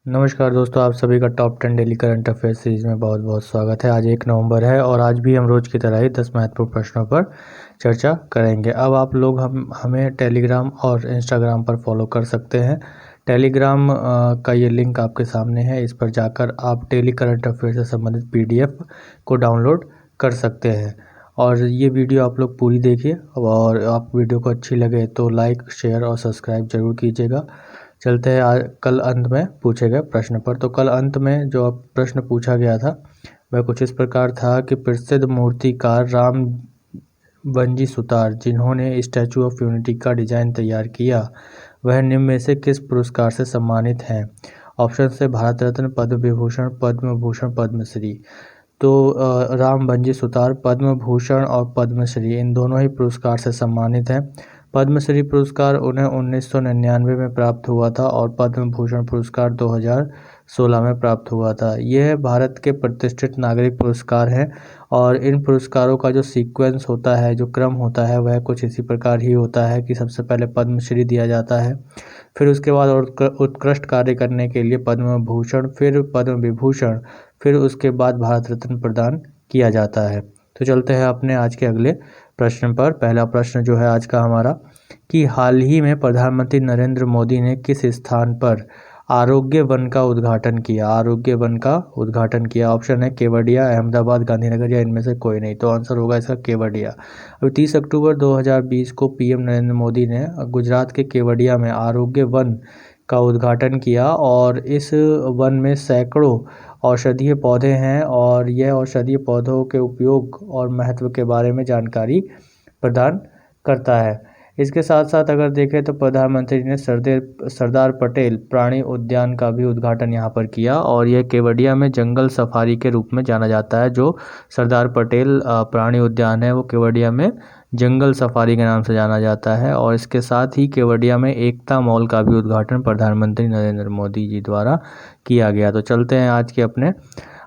नमस्कार दोस्तों, आप सभी का top 10 daily current affair series में बहुत बहुत स्वागत है। आज 1 नवंबर है और आज भी हम रोज की तरह ही 10 महत्वपूर्ण प्रश्नों पर चर्चा करेंगे। अब आप लोग हमें टेलीग्राम और इंस्टाग्राम पर फॉलो कर सकते हैं। टेलीग्राम का ये लिंक आपके सामने है, इस पर जाकर आप डेली करंट अफेयर से संबंधित PDF को डाउनलोड कर सकते हैं। और ये वीडियो आप लोग पूरी देखिए और आप वीडियो को अच्छी लगे तो लाइक, शेयर और सब्सक्राइब जरूर कीजिएगा। चलते हैं कल अंत में पूछे गए प्रश्न पर। तो कल अंत में जो प्रश्न पूछा गया था वह कुछ इस प्रकार था कि प्रसिद्ध मूर्तिकार राम बंजी सुतार, जिन्होंने स्टैचू ऑफ यूनिटी का डिजाइन तैयार किया, वह निम्न में से किस पुरस्कार से सम्मानित हैं? ऑप्शन से भारत रत्न, पद्म विभूषण, पद्म भूषण, पद्मश्री। तो राम बंजी सुतार पद्म भूषण और पद्मश्री इन दोनों ही पुरस्कार से सम्मानित हैं। पद्मश्री पुरस्कार उन्हें 1999 में प्राप्त हुआ था और पद्म भूषण पुरस्कार 2016 में प्राप्त हुआ था। यह भारत के प्रतिष्ठित नागरिक पुरस्कार हैं और इन पुरस्कारों का जो सीक्वेंस होता है, जो क्रम होता है, वह कुछ इसी प्रकार ही होता है कि सबसे पहले पद्मश्री दिया जाता है, फिर उसके बाद उत्कृष्ट कार्य करने के लिए पद्म भूषण, फिर पद्म विभूषण, फिर उसके बाद भारत रत्न प्रदान किया जाता है। तो चलते हैं अपने आज के अगले प्रश्न पर। पहला प्रश्न जो है आज का हमारा कि हाल ही में प्रधानमंत्री नरेंद्र मोदी ने किस स्थान पर आरोग्य वन का उद्घाटन किया? आरोग्य वन का उद्घाटन किया। ऑप्शन है केवड़िया, अहमदाबाद, गांधीनगर या इनमें से कोई नहीं। तो आंसर होगा इसका केवड़िया। अभी 30 अक्टूबर 2020 को PM नरेंद्र मोदी ने गुजरात के केवड़िया में आरोग्य वन का उद्घाटन किया और इस वन में सैकड़ों औषधीय पौधे हैं और यह औषधीय पौधों के उपयोग और महत्व के बारे में जानकारी प्रदान करता है। इसके साथ साथ अगर देखें तो प्रधानमंत्री ने सरदार पटेल प्राणी उद्यान का भी उद्घाटन यहाँ पर किया और यह केवड़िया में जंगल सफारी के रूप में जाना जाता है। जो सरदार पटेल प्राणी उद्यान है वो केवड़िया में जंगल सफारी के नाम से जाना जाता है। और इसके साथ ही केवड़िया में एकता मॉल का भी उद्घाटन प्रधानमंत्री नरेंद्र मोदी जी द्वारा किया गया। तो चलते हैं आज के अपने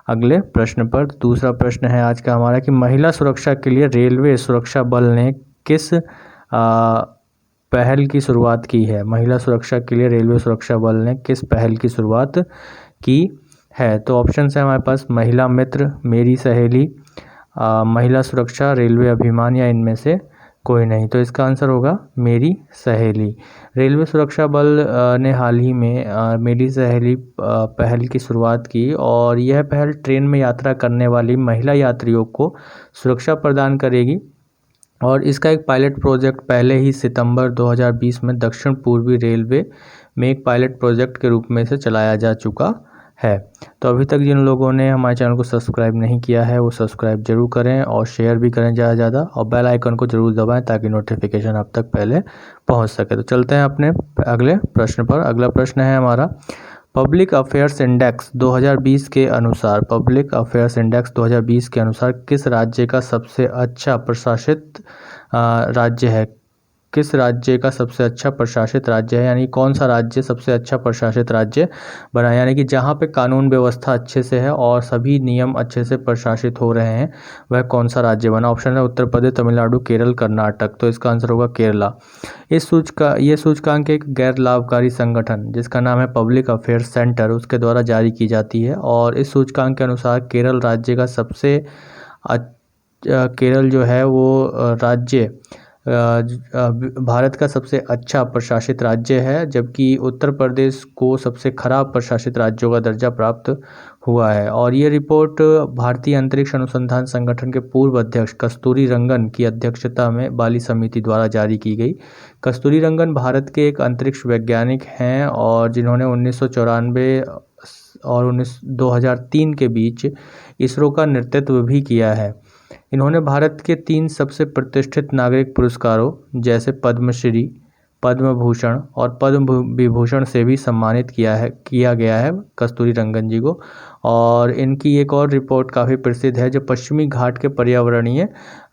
अगले प्रश्न पर। दूसरा प्रश्न है आज का हमारा कि महिला सुरक्षा के लिए रेलवे सुरक्षा बल ने किस पहल की शुरुआत की है? महिला सुरक्षा के लिए रेलवे सुरक्षा बल ने किस पहल की शुरुआत की है? तो ऑप्शन है हमारे पास महिला मित्र, मेरी सहेली, महिला सुरक्षा, रेलवे अभिमान या इनमें से कोई नहीं। तो इसका आंसर होगा मेरी सहेली। रेलवे सुरक्षा बल ने हाल ही में मेरी सहेली पहल की शुरुआत की और यह पहल ट्रेन में यात्रा करने वाली महिला यात्रियों को सुरक्षा प्रदान करेगी और इसका एक पायलट प्रोजेक्ट पहले ही सितंबर 2020 में दक्षिण पूर्वी रेलवे में एक पायलट प्रोजेक्ट के रूप में से चलाया जा चुका है। तो अभी तक जिन लोगों ने हमारे चैनल को सब्सक्राइब नहीं किया है वो सब्सक्राइब जरूर करें और शेयर भी करें ज़्यादा से ज़्यादा और बेल आइकन को जरूर दबाएं ताकि नोटिफिकेशन आप तक पहले पहुंच सके। तो चलते हैं अपने अगले प्रश्न पर। अगला प्रश्न है हमारा पब्लिक अफेयर्स इंडेक्स 2020 के अनुसार, पब्लिक अफेयर्स इंडेक्स 2020 के अनुसार किस राज्य का सबसे अच्छा प्रशासित राज्य है? किस राज्य का सबसे अच्छा प्रशासित राज्य है, यानी कौन सा राज्य सबसे अच्छा प्रशासित राज्य बना, यानी कि जहाँ पे कानून व्यवस्था अच्छे से है और सभी नियम अच्छे से प्रशासित हो रहे हैं, वह कौन सा राज्य बना? ऑप्शन है उत्तर प्रदेश, तमिलनाडु, केरल, कर्नाटक। तो इसका आंसर होगा केरला। ये सूचकांक एक गैर लाभकारी संगठन जिसका नाम है पब्लिक अफेयर्स सेंटर, उसके द्वारा जारी की जाती है और इस सूचकांक के अनुसार केरल राज्य का केरल जो है वो राज्य भारत का सबसे अच्छा प्रशासित राज्य है, जबकि उत्तर प्रदेश को सबसे खराब प्रशासित राज्यों का दर्जा प्राप्त हुआ है। और ये रिपोर्ट भारतीय अंतरिक्ष अनुसंधान संगठन के पूर्व अध्यक्ष कस्तूरी रंगन की अध्यक्षता में वाली समिति द्वारा जारी की गई। कस्तूरी रंगन भारत के एक अंतरिक्ष वैज्ञानिक हैं और जिन्होंने 1994 और 2003 के बीच इसरो का नेतृत्व भी किया है। इन्होंने भारत के 3 सबसे प्रतिष्ठित नागरिक पुरस्कारों जैसे पद्मश्री, पद्म भूषण और पद्म विभूषण से भी सम्मानित किया गया है कस्तूरी रंगन जी को। और इनकी एक और रिपोर्ट काफ़ी प्रसिद्ध है जो पश्चिमी घाट के पर्यावरणीय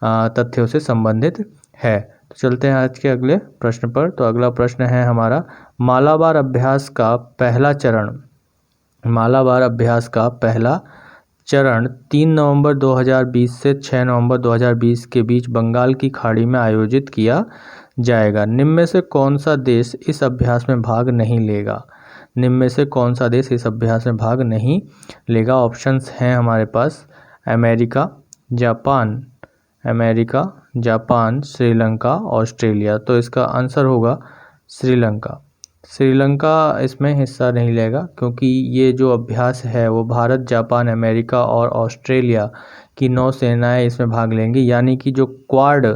तथ्यों से संबंधित है। तो चलते हैं आज के अगले प्रश्न पर। तो अगला प्रश्न है हमारा मालाबार अभ्यास का पहला चरण। मालाबार अभ्यास का पहला चरण 3 नवंबर 2020 से 6 नवंबर 2020 के बीच बंगाल की खाड़ी में आयोजित किया जाएगा। निम्न में से कौन सा देश इस अभ्यास में भाग नहीं लेगा? निम्न में से कौन सा देश इस अभ्यास में भाग नहीं लेगा? ऑप्शंस हैं हमारे पास अमेरिका, जापान, श्रीलंका, ऑस्ट्रेलिया। तो इसका आंसर होगा श्रीलंका। श्रीलंका इसमें हिस्सा नहीं लेगा क्योंकि ये जो अभ्यास है वो भारत, जापान, अमेरिका और ऑस्ट्रेलिया की नौसेनाएं इसमें भाग लेंगी, यानी कि जो क्वाड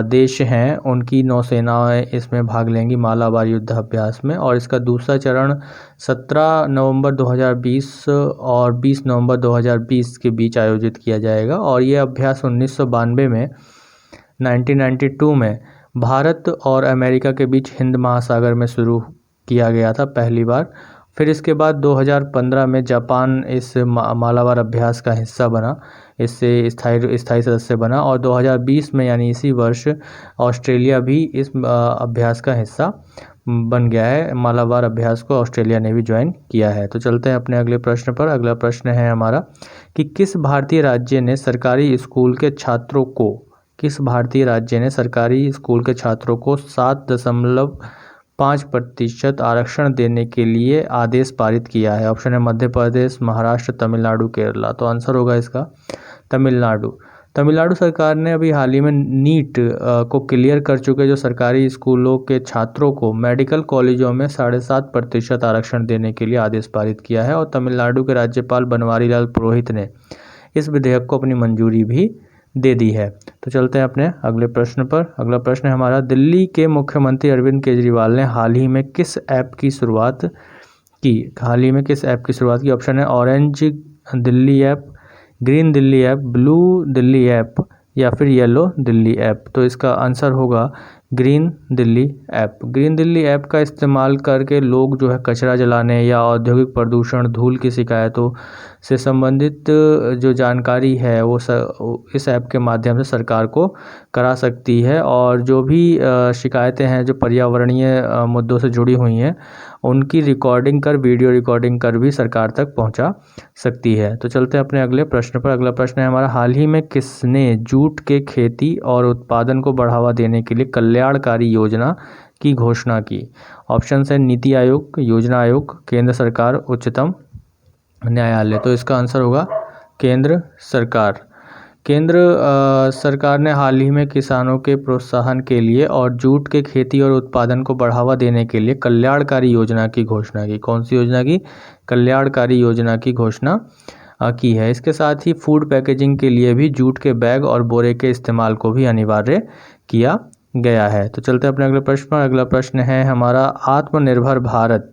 देश हैं उनकी नौसेनाएं इसमें भाग लेंगी मालाबार युद्ध अभ्यास में। और इसका दूसरा चरण 17 नवंबर 2020 और 20 नवंबर 2020 के बीच आयोजित किया जाएगा। और ये अभ्यास 1992 में 1992 में भारत और अमेरिका के बीच हिंद महासागर में शुरू किया गया था पहली बार। फिर इसके बाद 2015 में जापान इस मालाबार अभ्यास का हिस्सा बना, इससे स्थायी सदस्य बना। और 2020 में यानी इसी वर्ष ऑस्ट्रेलिया भी इस अभ्यास का हिस्सा बन गया है। मालाबार अभ्यास को ऑस्ट्रेलिया ने भी ज्वाइन किया है। तो चलते हैं अपने अगले प्रश्न पर। अगला प्रश्न है हमारा कि किस भारतीय राज्य ने सरकारी स्कूल के छात्रों को 7.5% आरक्षण देने के लिए आदेश पारित किया है? ऑप्शन है मध्य प्रदेश, महाराष्ट्र, तमिलनाडु, केरला। तो आंसर होगा इसका तमिलनाडु सरकार ने अभी हाल ही में नीट को क्लियर कर चुके जो सरकारी स्कूलों के छात्रों को मेडिकल कॉलेजों में 7.5% आरक्षण देने के लिए आदेश पारित किया है। और तमिलनाडु के राज्यपाल बनवारीलाल पुरोहित ने इस विधेयक को अपनी मंजूरी भी दे दी है। तो चलते हैं अपने अगले प्रश्न पर। अगला प्रश्न है हमारा दिल्ली के मुख्यमंत्री अरविंद केजरीवाल ने हाल ही में किस ऐप की शुरुआत की? ऑप्शन है orange Delhi app, green Delhi app, blue Delhi app या फिर येलो दिल्ली ऐप। तो इसका आंसर होगा green Delhi app. Green Delhi app का इस्तेमाल करके लोग जो है कचरा जलाने या औद्योगिक प्रदूषण, धूल की शिकायतों से संबंधित जो जानकारी है वो इस ऐप के माध्यम से सरकार को करा सकती है। और जो भी शिकायतें हैं जो पर्यावरणीय मुद्दों से जुड़ी हुई हैं उनकी वीडियो रिकॉर्डिंग कर भी सरकार तक पहुंचा सकती है। तो चलते हैं अपने अगले प्रश्न पर। अगला प्रश्न है हमारा हाल ही में किसने जूट के खेती और उत्पादन को बढ़ावा देने के लिए कल्याणकारी योजना की घोषणा की? ऑप्शन है नीति आयोग, योजना आयोग, केंद्र सरकार, उच्चतम न्यायालय। तो इसका आंसर होगा केंद्र सरकार। केंद्र सरकार ने हाल ही में किसानों के प्रोत्साहन के लिए और जूट के खेती और उत्पादन को बढ़ावा देने के लिए कल्याणकारी योजना की घोषणा की। कौन सी योजना की? कल्याणकारी योजना की घोषणा की है। इसके साथ ही फूड पैकेजिंग के लिए भी जूट के बैग और बोरे के इस्तेमाल को भी अनिवार्य किया गया है। तो चलते हैं अपने अगले प्रश्न पर। अगला प्रश्न है हमारा आत्मनिर्भर भारत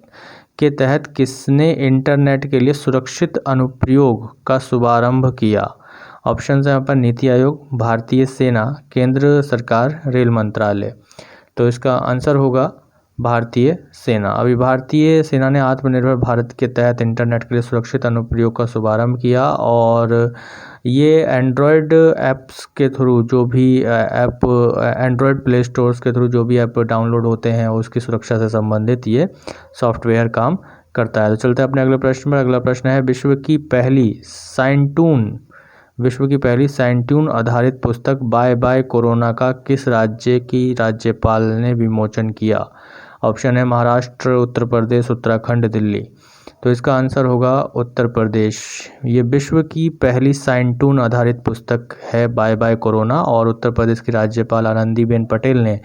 के तहत किसने इंटरनेट के लिए सुरक्षित अनुप्रयोग का शुभारंभ किया? ऑप्शन है यहाँ पर नीति आयोग, भारतीय सेना, केंद्र सरकार, रेल मंत्रालय। तो इसका आंसर होगा भारतीय सेना। अभी भारतीय सेना ने आत्मनिर्भर भारत के तहत इंटरनेट के लिए सुरक्षित अनुप्रयोग का शुभारंभ किया। और ये एंड्रॉयड ऐप्स के थ्रू जो भी एंड्रॉयड प्ले स्टोर्स के थ्रू जो भी ऐप डाउनलोड होते हैं उसकी सुरक्षा से संबंधित ये सॉफ्टवेयर काम करता है। तो चलते हैं अपने अगले प्रश्न पर। अगला प्रश्न है विश्व की पहली साइंटून आधारित पुस्तक बाय बाय कोरोना का किस राज्य की राज्यपाल ने विमोचन किया? ऑप्शन है महाराष्ट्र, उत्तर प्रदेश, उत्तराखंड, दिल्ली। तो इसका आंसर होगा उत्तर प्रदेश। ये विश्व की पहली साइंटून आधारित पुस्तक है बाय बाय कोरोना और उत्तर प्रदेश की राज्यपाल आनंदीबेन पटेल ने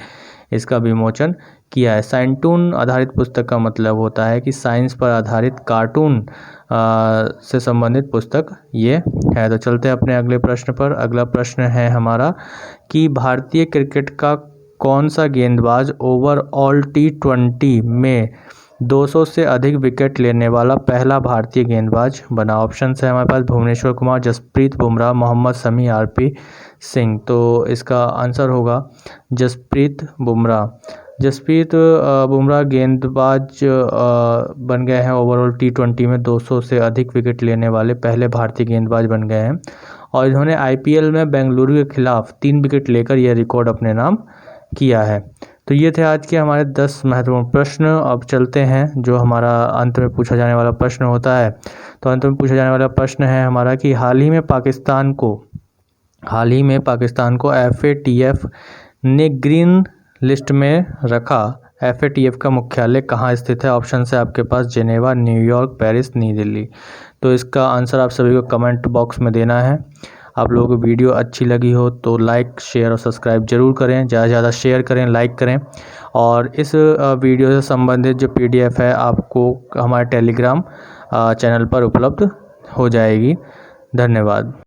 इसका विमोचन किया है। साइंटून आधारित पुस्तक का मतलब होता है कि साइंस पर आधारित कार्टून से संबंधित पुस्तक ये है। तो चलते हैं अपने अगले प्रश्न पर। अगला प्रश्न है हमारा कि भारतीय क्रिकेट का कौन सा गेंदबाज ओवरऑल T20 में 200 से अधिक विकेट लेने वाला पहला भारतीय गेंदबाज बना? ऑप्शन है हमारे पास भुवनेश्वर कुमार, जसप्रीत बुमराह, मोहम्मद शमी, RP सिंह। तो इसका आंसर होगा जसप्रीत बुमराह। जसप्रीत बुमराह गेंदबाज बन गए हैं ओवरऑल T20 में 200 से अधिक विकेट लेने वाले पहले भारतीय गेंदबाज बन गए हैं। और इन्होंने IPL में बेंगलुरु के खिलाफ 3 विकेट लेकर यह रिकॉर्ड अपने नाम किया है। तो ये थे आज के हमारे 10 महत्वपूर्ण प्रश्न। अब चलते हैं जो हमारा अंत में पूछा जाने वाला प्रश्न होता है। तो अंत में पूछा जाने वाला प्रश्न है हमारा कि हाल ही में पाकिस्तान को FATF ने ग्रीन लिस्ट में रखा FATF का मुख्यालय कहाँ स्थित है? ऑप्शन है आपके पास जेनेवा, न्यूयॉर्क, पेरिस, नई दिल्ली। तो इसका आंसर आप सभी को कमेंट बॉक्स में देना है। आप लोगों को वीडियो अच्छी लगी हो तो लाइक, शेयर और सब्सक्राइब जरूर करें, ज़्यादा से ज़्यादा शेयर करें, लाइक करें। और इस वीडियो से संबंधित जो PDF है आपको हमारे टेलीग्राम चैनल पर उपलब्ध हो जाएगी। धन्यवाद।